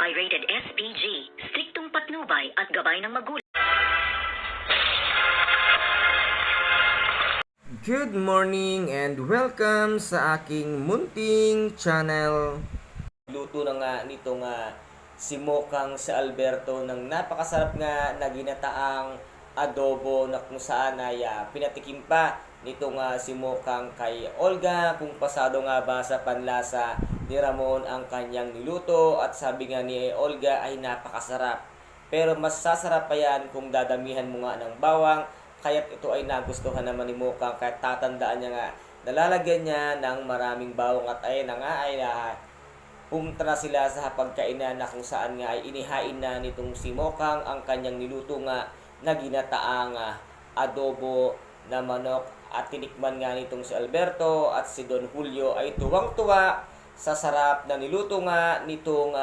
Barangay Rated SPG, striktong patnubay at gabay ng magulang. Good morning and welcome sa aking munting channel. Luto na nga nito nga si Mokang sa Alberto ng napakasarap nga na ginataang adobo na kung saan ay pinatikim pa nito nga si Mokang kay Olga kung pasado nga ba sa panlasa ni Ramon ang kanyang niluto, at sabi nga ni Olga ay napakasarap. Pero mas sasarap pa yan kung dadamihan mo nga ng bawang. Kaya't ito ay nagustuhan naman ni Mokang, kahit tatandaan niya nga nalalagyan niya ng maraming bawang, at ayun na nga ay pumunta na sila sa hapagkainan na kung saan nga ay inihain na nitong si Mokang ang kanyang niluto nga na ginataang adobo na manok, at tinikman nga nitong si Alberto at si Don Julio ay tuwang-tuwa sa sarap na niluto nga nitong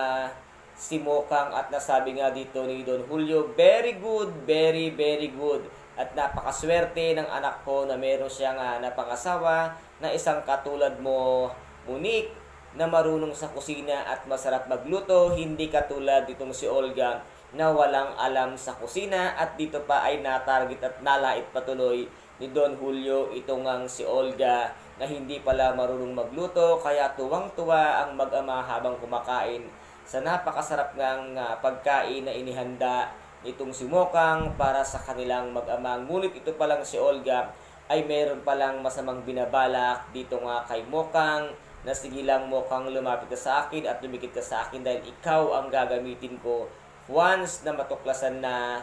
si Mokang, at nasabi nga dito ni Don Julio, very good, very very good. At napakaswerte ng anak ko na meron siyang napangasawa na isang katulad mo, Monique, na marunong sa kusina at masarap magluto, hindi katulad ditong si Olga na walang alam sa kusina. At dito pa ay natarget at nalait patuloy ni Don Julio itong si Olga na hindi pala marunong magluto, kaya tuwang-tuwa ang mag-ama habang kumakain sa napakasarap ng pagkain na inihanda itong si Mokang para sa kanilang mag-ama. Ngunit ito palang si Olga ay meron palang masamang binabalak dito nga kay Mokang, na sige lang Mokang, lumapit ka sa akin at lumikit ka sa akin dahil ikaw ang gagamitin ko once na matuklasan na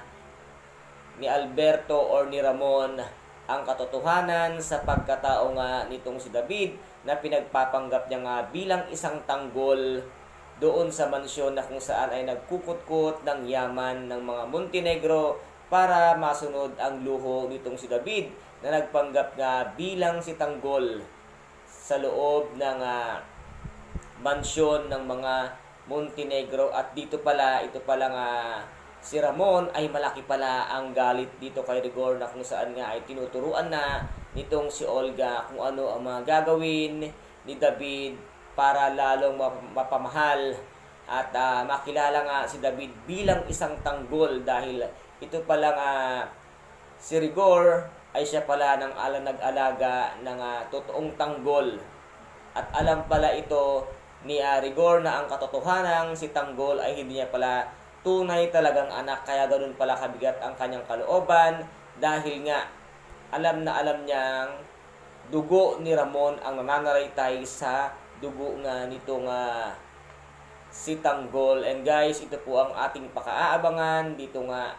ni Alberto or ni Ramon ang katotohanan sa pagkatao nga nitong si David na pinagpapanggap niya nga bilang isang tanggol doon sa mansyon na kung saan ay nagkukutkot ng yaman ng mga Montenegro para masunod ang luho nitong si David na nagpanggap nga bilang si tanggol sa loob ng mansyon ng mga Montenegro. At dito pala, ito pala nga si Ramon ay malaki pala ang galit dito kay Rigor na kung saan nga ay tinuturuan na nitong si Olga kung ano ang mga gagawin ni David para lalong mapamahal at makilala nga si David bilang isang tanggol, dahil ito pala nga si Rigor ay siya pala ng nag-alaga ng totoong tanggol, at alam pala ito ni Rigor na ang katotohanan si tanggol ay hindi niya pala tunay talagang anak, kaya ganun pala kabigat ang kanyang kalooban, dahil nga alam na alam niyang dugo ni Ramon ang nananaraytay sa dugo nga nitong si tanggol. And guys, ito po ang ating pakaaabangan dito nga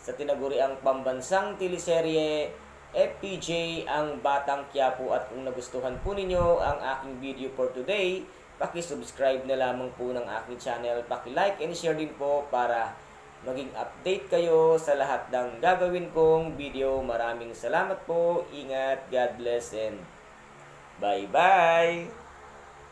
sa tinaguriang pambansang teleserye FPJ ang Batang Quiapo. At kung nagustuhan po ninyo ang aking video for today, paki-subscribe na lamang po ng aking channel, paki-like and share din po para maging update kayo sa lahat ng gagawin kong video. Maraming salamat po, ingat, God bless, and bye-bye!